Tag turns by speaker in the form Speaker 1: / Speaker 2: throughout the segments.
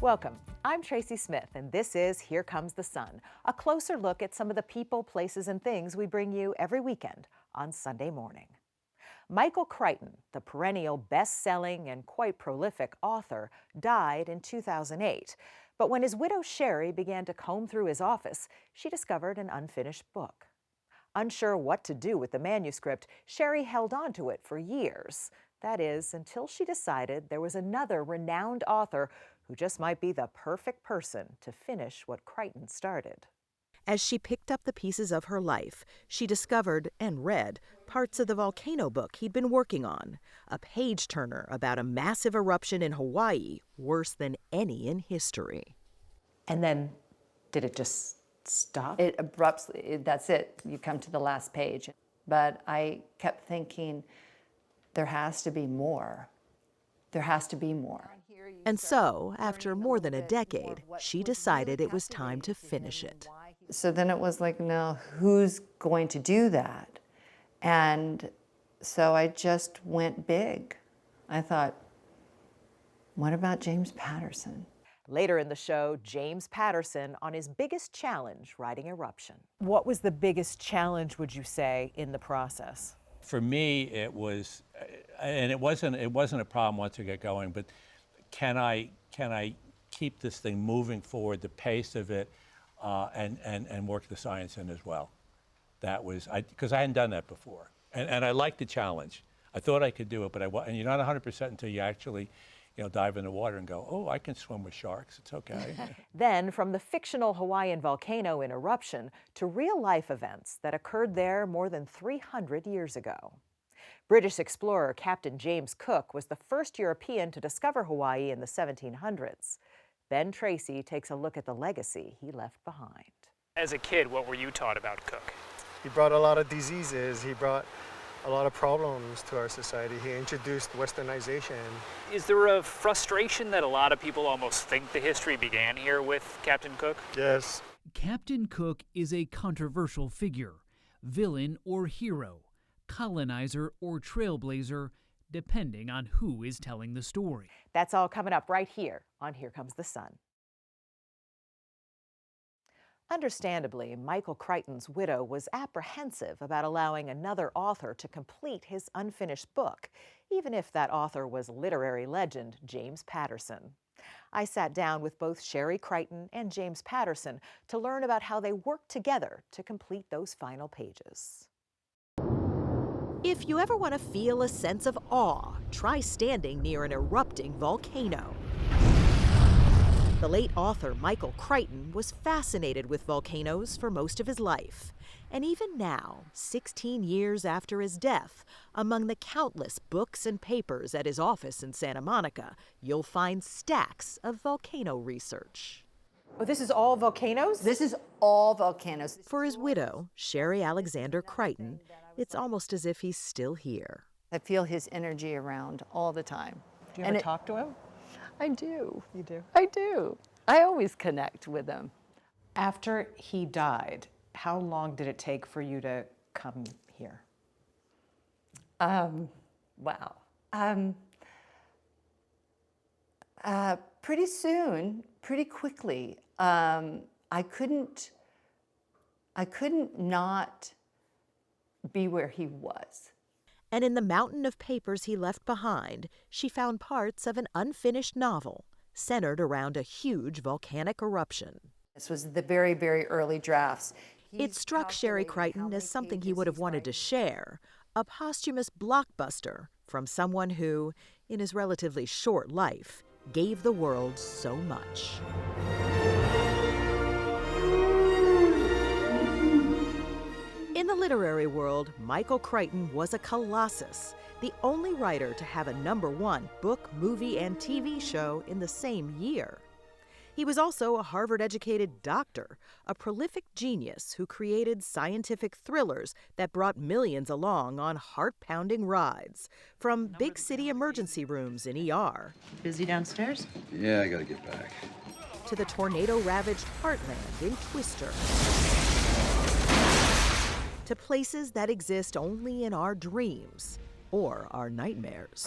Speaker 1: Welcome. I'm Tracy Smith, and this is Here Comes the Sun, a closer look at some of the people, places, and things we bring you every weekend on Sunday morning. Michael Crichton, the perennial best-selling and quite prolific author, died in 2008. But when his widow Sherri began to comb through his office, she discovered an unfinished book. Unsure what to do with the manuscript, Sherri held on to it for years. That is, until she decided there was another renowned author who just might be the perfect person to finish what Crichton started. As she picked up the pieces of her life, she discovered and read parts of the volcano book he'd been working on, a page-turner about a massive eruption in Hawaii, worse than any in history. And then, did it just stop?
Speaker 2: It abruptly, that's it. You come to the last page. But I kept thinking, there has to be more. There has to be more.
Speaker 1: And so, after more than a decade, she decided it was time to finish it.
Speaker 2: So then it was like, no, who's going to do that? And so I just went big. I thought, what about James Patterson?
Speaker 1: Later in the show, James Patterson on his biggest challenge writing Eruption. What was the biggest challenge, would you say, in the process?
Speaker 3: For me, it was, and it wasn't a problem once I get going, but can I keep this thing moving forward, the pace of it, and work the science in as well? That was, because I hadn't done that before. And I liked the challenge. I thought I could do it, but and you're not 100% until you actually, dive in the water and go, oh, I can swim with sharks, it's okay.
Speaker 1: Then, from the fictional Hawaiian volcano in Eruption to real-life events that occurred there more than 300 years ago. British explorer Captain James Cook was the first European to discover Hawaii in the 1700s. Ben Tracy takes a look at the legacy he left behind.
Speaker 4: As a kid, what were you taught about Cook?
Speaker 5: He brought a lot of diseases. He brought a lot of problems to our society. He introduced westernization.
Speaker 4: Is there a frustration that a lot of people almost think the history began here with Captain Cook?
Speaker 5: Yes.
Speaker 6: Captain Cook is a controversial figure, villain or hero, colonizer or trailblazer, depending on who is telling the story.
Speaker 1: That's all coming up right here on Here Comes the Sun. Understandably, Michael Crichton's widow was apprehensive about allowing another author to complete his unfinished book, even if that author was literary legend James Patterson. I sat down with both Sherri Crichton and James Patterson to learn about how they worked together to complete those final pages. If you ever want to feel a sense of awe, try standing near an erupting volcano. The late author Michael Crichton was fascinated with volcanoes for most of his life. And even now, 16 years after his death, among the countless books and papers at his office in Santa Monica, you'll find stacks of volcano research. Oh, this is all volcanoes?
Speaker 2: This is all volcanoes.
Speaker 1: For his widow, Sherri Alexander Crichton, it's almost as if he's still here.
Speaker 2: I feel his energy around all the time.
Speaker 1: Do you ever talk to him?
Speaker 2: I do.
Speaker 1: You do?
Speaker 2: I do. I always connect with him.
Speaker 1: After he died, how long did it take for you to come here?
Speaker 2: Wow. Pretty soon, pretty quickly. I couldn't not be where he was.
Speaker 1: And in the mountain of papers he left behind, she found parts of an unfinished novel centered around a huge volcanic eruption.
Speaker 2: This was the very, very early drafts.
Speaker 1: It struck Sherri Crichton as something he would have wanted to share, a posthumous blockbuster from someone who, in his relatively short life, gave the world so much. In the literary world, Michael Crichton was a colossus, the only writer to have a #1 book, movie, and TV show in the same year. He was also a Harvard-educated doctor, a prolific genius who created scientific thrillers that brought millions along on heart-pounding rides, from big city emergency rooms in ER.
Speaker 7: Busy downstairs?
Speaker 8: Yeah, I gotta get back.
Speaker 1: To the tornado-ravaged Heartland in Twister. To places that exist only in our dreams or our nightmares.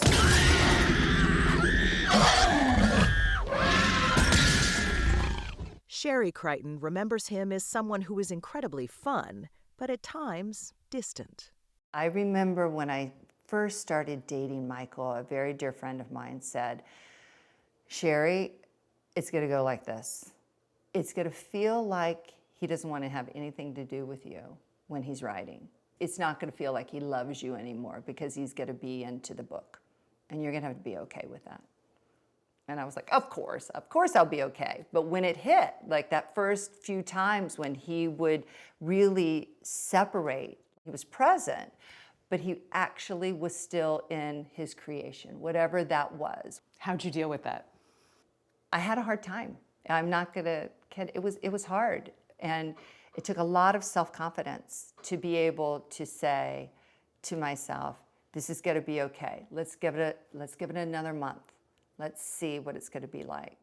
Speaker 1: Sherri Crichton remembers him as someone who was incredibly fun, but at times distant.
Speaker 2: I remember when I first started dating Michael, a very dear friend of mine said, Sherri, it's going to go like this. It's going to feel like he doesn't want to have anything to do with you when he's writing. It's not going to feel like he loves you anymore because he's going to be into the book. And you're going to have to be okay with that. And I was like, of course I'll be okay. But when it hit, like that first few times when he would really separate, he was present, but he actually was still in his creation, whatever that was.
Speaker 1: How'd you deal with that?
Speaker 2: I had a hard time. I'm not gonna kid, it was hard. And it took a lot of self-confidence to be able to say to myself, this is gonna be okay. Let's give it another month. Let's see what it's gonna be like.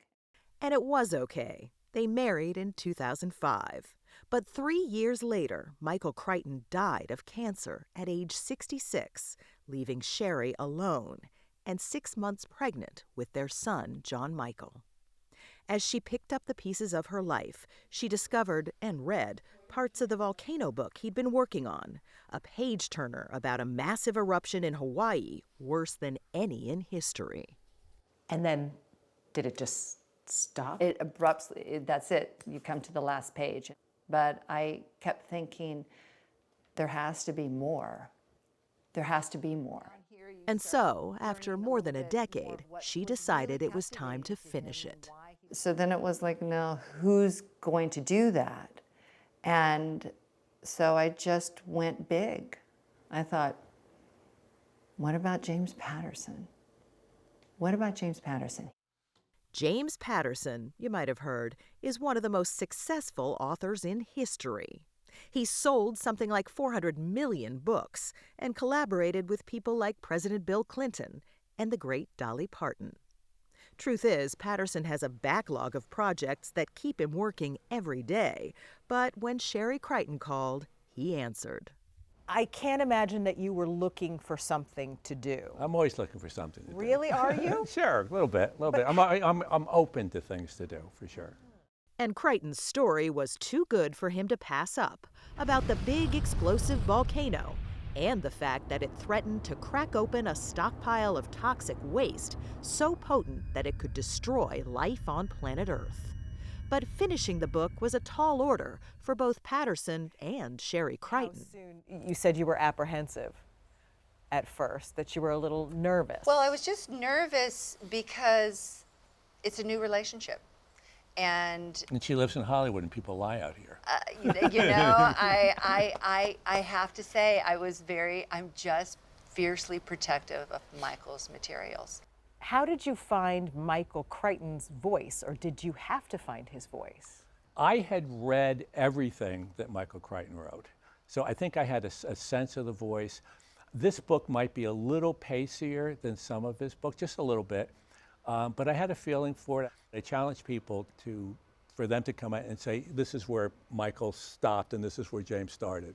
Speaker 1: And it was okay. They married in 2005. But 3 years later, Michael Crichton died of cancer at age 66, leaving Sherri alone and 6 months pregnant with their son, John Michael. As she picked up the pieces of her life, she discovered and read parts of the volcano book he'd been working on, a page-turner about a massive eruption in Hawaii, worse than any in history. And then, did it just stop?
Speaker 2: It abruptly, that's it. You come to the last page. But I kept thinking, there has to be more. There has to be more.
Speaker 1: And so, after more than a decade, she decided it was time to finish it.
Speaker 2: So then it was like, no, who's going to do that? And so I just went big. I thought, what about James Patterson? What about James Patterson?
Speaker 1: James Patterson, you might have heard, is one of the most successful authors in history. He's sold something like 400 million books and collaborated with people like President Bill Clinton and the great Dolly Parton. Truth is, Patterson has a backlog of projects that keep him working every day, but when Sherri Crichton called, he answered. I can't imagine that you were looking for something to do.
Speaker 3: I'm always looking for something to do.
Speaker 1: Really, are you?
Speaker 3: Sure, a little bit. I'm open to things to do, for sure.
Speaker 1: And Crichton's story was too good for him to pass up about the big explosive volcano and the fact that it threatened to crack open a stockpile of toxic waste so potent that it could destroy life on planet Earth. But finishing the book was a tall order for both Patterson and Sherri Crichton.
Speaker 7: How soon? You said you were apprehensive at first, that you were a little nervous.
Speaker 8: Well, I was just nervous because it's a new relationship. And
Speaker 3: she lives in Hollywood and people lie out here.
Speaker 8: I have to say, I'm just fiercely protective of Michael's materials.
Speaker 7: How did you find Michael Crichton's voice, or did you have to find his voice?
Speaker 3: I had read everything that Michael Crichton wrote, so I think I had a sense of the voice. This book might be a little pacier than some of his books, just a little bit, but I had a feeling for it. I challenged people for them to come out and say, this is where Michael stopped and this is where James started.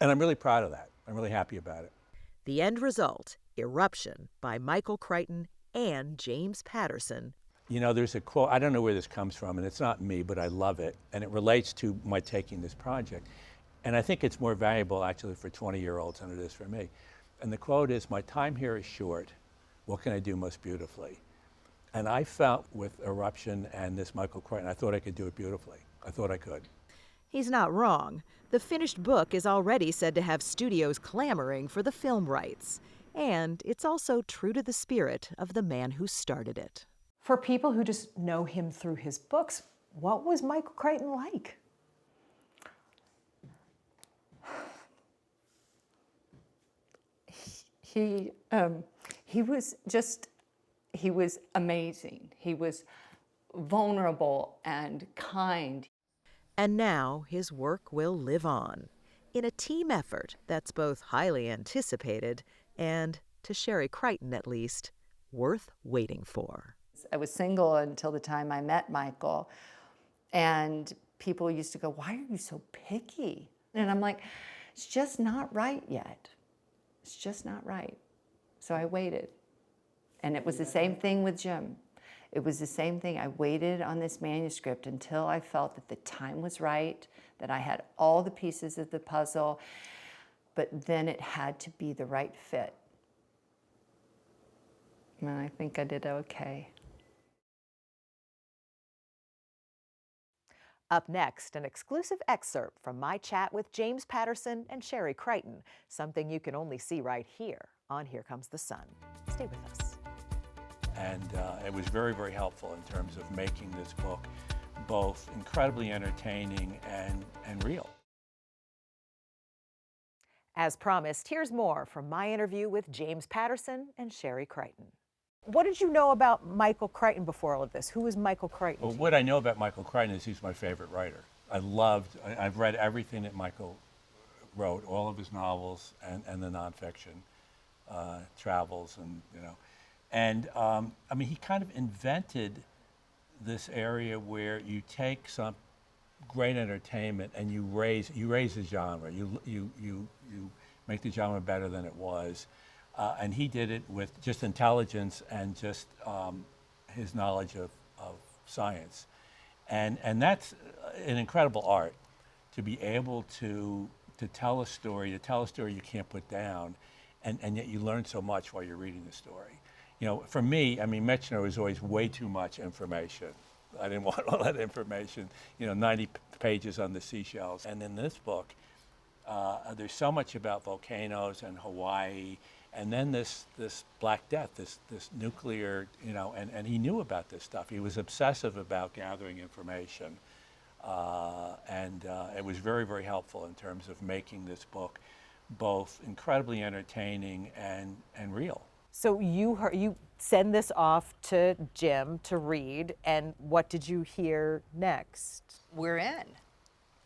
Speaker 3: And I'm really proud of that. I'm really happy about it.
Speaker 1: The end result, Eruption by Michael Crichton and James Patterson.
Speaker 3: You know, there's a quote, I don't know where this comes from, and it's not me, but I love it, and it relates to my taking this project. And I think it's more valuable, actually, for 20-year-olds than it is for me. And the quote is, my time here is short. What can I do most beautifully? And I felt with Eruption and this Michael Crichton, I thought I could do it beautifully. I thought I could.
Speaker 1: He's not wrong. The finished book is already said to have studios clamoring for the film rights. And it's also true to the spirit of the man who started it.
Speaker 7: For people who just know him through his books, what was Michael Crichton like?
Speaker 2: He was amazing. He was vulnerable and kind.
Speaker 1: And now his work will live on in a team effort that's both highly anticipated and, to Sherri Crichton at least, worth waiting for.
Speaker 2: I was single until the time I met Michael, and people used to go, why are you so picky? And I'm like, it's just not right yet. It's just not right. So I waited. And it was the same thing with Jim. It was the same thing. I waited on this manuscript until I felt that the time was right, that I had all the pieces of the puzzle, but then it had to be the right fit. And I think I did okay.
Speaker 1: Up next, an exclusive excerpt from my chat with James Patterson and Sherri Crichton, something you can only see right here on Here Comes the Sun. Stay with us.
Speaker 3: And it was very, very helpful in terms of making this book both incredibly entertaining and real.
Speaker 1: As promised, here's more from my interview with James Patterson and Sherri Crichton. What did you know about Michael Crichton before all of this? Who is Michael Crichton?
Speaker 3: Well, what I know about Michael Crichton is he's my favorite writer. I've read everything that Michael wrote, all of his novels and the nonfiction, travels, and I mean, he kind of invented this area where you take some great entertainment and you raise the genre. You make the genre better than it was, and he did it with just intelligence and just his knowledge of science, and that's an incredible art, to be able to tell a story you can't put down, and yet you learn so much while you're reading the story. You know, for me, I mean, Michener was always way too much information. I didn't want all that information, 90 pages on the seashells. And in this book, there's so much about volcanoes and Hawaii, and then this Black Death, this nuclear, and he knew about this stuff. He was obsessive about gathering information. And it was very, very helpful in terms of making this book both incredibly entertaining and real.
Speaker 1: So you send this off to Jim to read, and what did you hear next?
Speaker 8: We're in.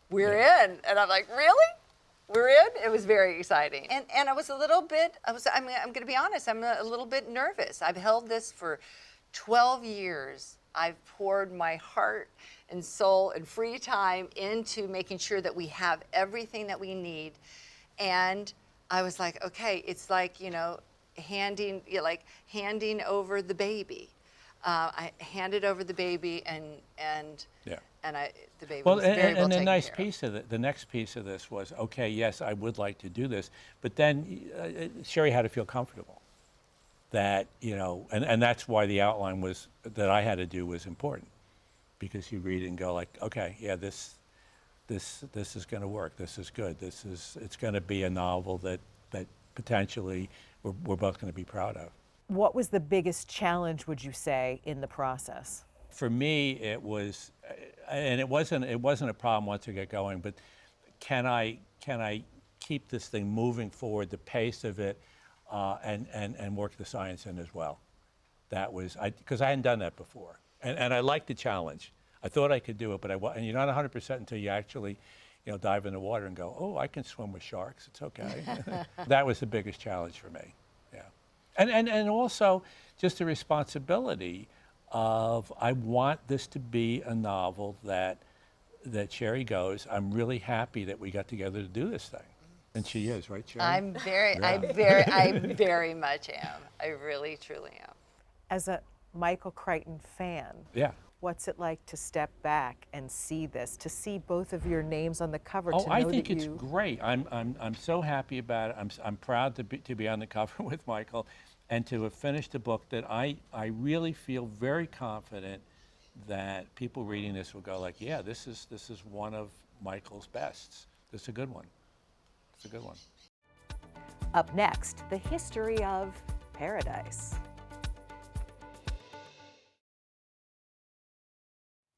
Speaker 8: We're in. And I'm like, really? We're in? It was very exciting. And I was a little bit, I'm going to be honest, I'm a little bit nervous. I've held this for 12 years. I've poured my heart and soul and free time into making sure that we have everything that we need. And I was like, okay, it's like, handing over the baby. I handed over the baby, and the baby was very well taken care of.
Speaker 3: And the next piece of this was, okay, yes, I would like to do this, but then Sherri had to feel comfortable that, and that's why the outline that I had to do was important, because you read it and go like, okay, yeah, this is going to work. This is good. It's going to be a novel that potentially we're both going to be proud of.
Speaker 1: What was the biggest challenge, would you say, in the process?
Speaker 3: For me, it was, and it wasn't a problem once I get going, but can I keep this thing moving forward, the pace of it, and work the science in as well? That was, because I hadn't done that before, and I liked the challenge. I thought I could do it, but and you're not 100% until you actually, dive in the water and go, oh, I can swim with sharks. It's okay. That was the biggest challenge for me. Yeah, and also just the responsibility of, I want this to be a novel that Sherri goes, I'm really happy that we got together to do this thing, and she is, right, Sherri?
Speaker 8: I very much am. I really, truly am.
Speaker 1: As a Michael Crichton fan,
Speaker 3: yeah.
Speaker 1: What's it like to step back and see this, to see both of your names on the cover?
Speaker 3: Oh, I think it's great. I'm so happy about it. I'm proud to be on the cover with Michael, and to have finished a book that I really feel very confident that people reading this will go like, yeah, this is one of Michael's bests. This is a good one. It's a good one.
Speaker 1: Up next, the history of paradise.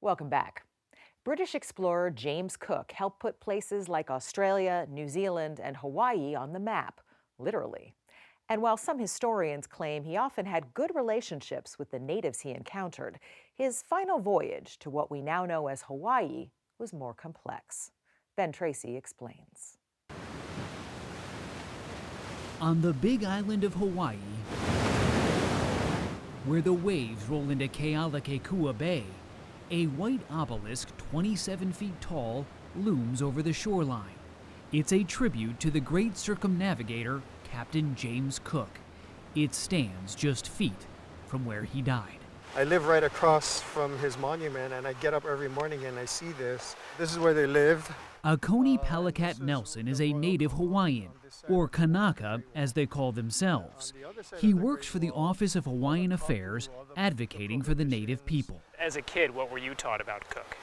Speaker 1: Welcome back. British explorer James Cook helped put places like Australia, New Zealand, and Hawaii on the map, literally. And while some historians claim he often had good relationships with the natives he encountered, his final voyage to what we now know as Hawaii was more complex. Ben Tracy explains.
Speaker 6: On the big island of Hawaii, where the waves roll into Kealakekua Bay, a white obelisk 27 feet tall looms over the shoreline. It's a tribute to the great circumnavigator, Captain James Cook. It stands just feet from where he died.
Speaker 5: I live right across from his monument, and I get up every morning and I see this. This is where they lived.
Speaker 6: Akoni Palakat Nelson is a native Hawaiian, or Kanaka as they call themselves. He works for the Office of Hawaiian Affairs, advocating for the native people.
Speaker 4: As a kid, what were you taught about Cook?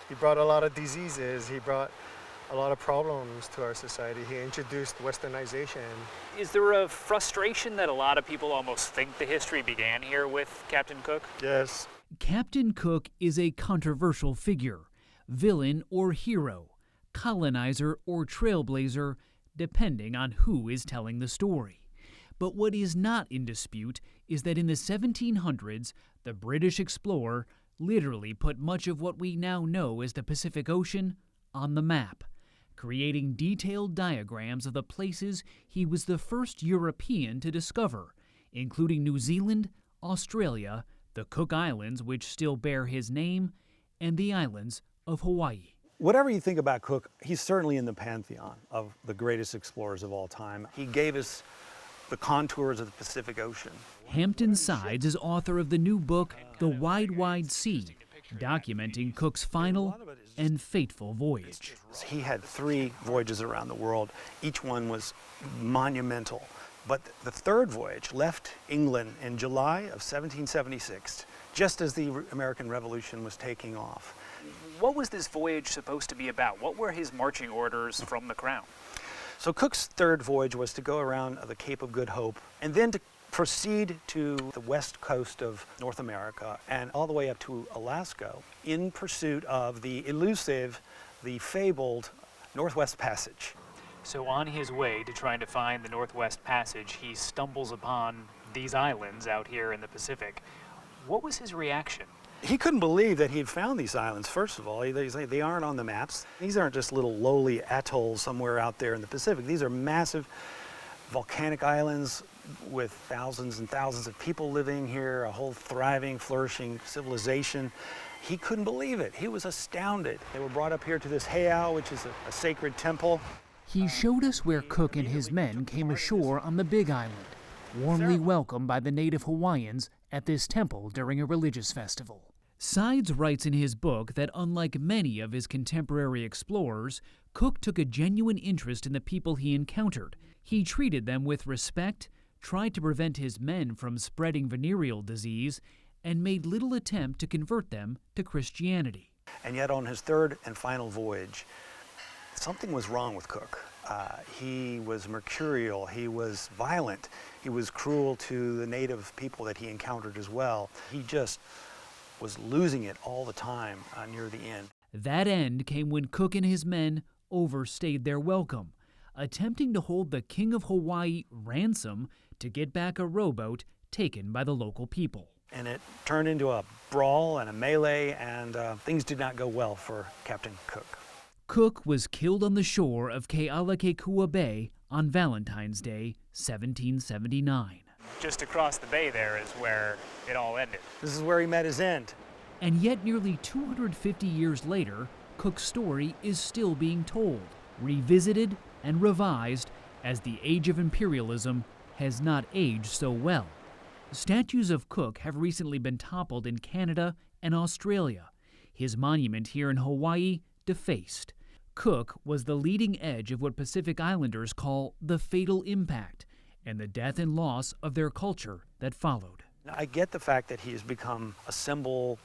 Speaker 5: He brought a lot of diseases. He brought a lot of problems to our society. He introduced westernization.
Speaker 4: Is there a frustration that a lot of people almost think the history began here with Captain Cook?
Speaker 5: Yes.
Speaker 6: Captain Cook is a controversial figure, villain or hero, colonizer or trailblazer, depending on who is telling the story. But what is not in dispute is that in the 1700s, the British explorer literally put much of what we now know as the Pacific Ocean on the map, creating detailed diagrams of the places he was the first European to discover, including New Zealand, Australia, the Cook Islands, which still bear his name, and the islands of Hawaii.
Speaker 9: Whatever you think about Cook, he's certainly in the pantheon of the greatest explorers of all time. He gave us the contours of the Pacific Ocean.
Speaker 6: Hampton Sides is author of the new book, The Wide, Wide Sea, documenting Cook's final and fateful voyage.
Speaker 9: He had 3 voyages around the world. Each one was monumental. But the third voyage left England in July of 1776, just as the American Revolution was taking off.
Speaker 4: What was this voyage supposed to be about? What were his marching orders from the Crown?
Speaker 9: So Cook's third voyage was to go around the Cape of Good Hope and then to proceed to the west coast of North America and all the way up to Alaska in pursuit of the elusive, the fabled Northwest Passage.
Speaker 4: So on his way to trying to find the Northwest Passage, he stumbles upon these islands out here in the Pacific. What was his reaction?
Speaker 9: He couldn't believe that he had found these islands, first of all. They aren't on the maps. These aren't just little lowly atolls somewhere out there in the Pacific. These are massive volcanic islands with thousands and thousands of people living here, a whole thriving, flourishing civilization. He couldn't believe it. He was astounded. They were brought up here to this heiau, which is a sacred temple.
Speaker 6: He showed us where Cook and his men came ashore on the Big Island, warmly welcomed by the native Hawaiians at this temple during a religious festival. Sides writes in his book that unlike many of his contemporary explorers, Cook took a genuine interest in the people he encountered. He treated them with respect, tried to prevent his men from spreading venereal disease, and made little attempt to convert them to Christianity.
Speaker 9: And yet on his third and final voyage, something was wrong with Cook. He was mercurial, he was violent, he was cruel to the native people that he encountered as well. He just was losing it all the time near the end.
Speaker 6: That end came when Cook and his men overstayed their welcome, attempting to hold the King of Hawaii ransom to get back a rowboat taken by the local people.
Speaker 9: And it turned into a brawl and a melee, and things did not go well for Captain Cook.
Speaker 6: Cook was killed on the shore of Kealakekua Bay on Valentine's Day, 1779.
Speaker 4: Just across the bay there is where it all ended.
Speaker 9: This is where he met his end.
Speaker 6: And yet nearly 250 years later, Cook's story is still being told, revisited and revised as the age of imperialism has not aged so well. Statues of Cook have recently been toppled in Canada and Australia. His monument here in Hawaii defaced. Cook was the leading edge of what Pacific Islanders call the fatal impact and the death and loss of their culture that followed.
Speaker 9: I get the fact that he has become a symbol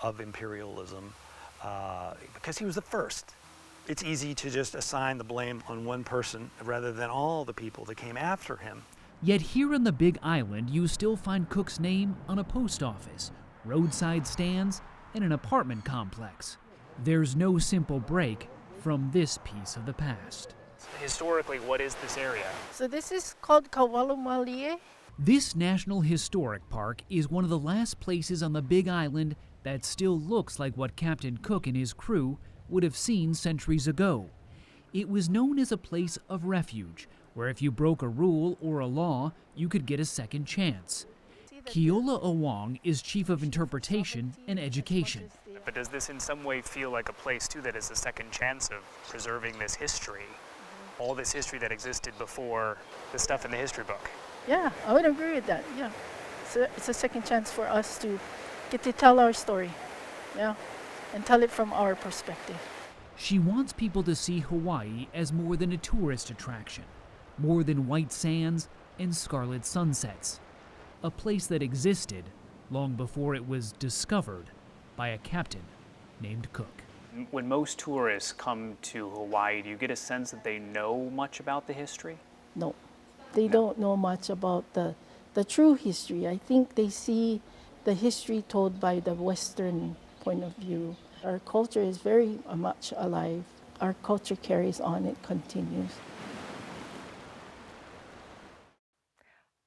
Speaker 9: of imperialism because he was the first. It's easy to just assign the blame on one person rather than all the people that came after him.
Speaker 6: Yet here on the Big Island, you still find Cook's name on a post office, roadside stands, and an apartment complex. There's no simple break from this piece of the past.
Speaker 4: Historically, what is this area?
Speaker 10: So this is called Kawalumalie.
Speaker 6: This National Historic Park is one of the last places on the Big Island that still looks like what Captain Cook and his crew would have seen centuries ago. It was known as a place of refuge, where if you broke a rule or a law, you could get a second chance. Keola Awong is Chief of Interpretation and Education.
Speaker 4: But does this in some way feel like a place, too, that is a second chance of preserving this history? All this history that existed before the stuff in the history book?
Speaker 10: Yeah, I would agree with that, yeah. So it's a second chance for us to get to tell our story, yeah, and tell it from our perspective.
Speaker 6: She wants people to see Hawaii as more than a tourist attraction, more than white sands and scarlet sunsets, a place that existed long before it was discovered by a captain named Cook.
Speaker 11: When most tourists come to Hawaii, do you get a sense that they know much about the history?
Speaker 10: No, they don't know much about the true history. I think they see the history told by the Western point of view. Our culture is very much alive. Our culture carries on, it continues.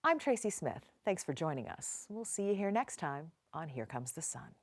Speaker 1: I'm Tracy Smith. Thanks for joining us. We'll see you here next time on Here Comes the Sun.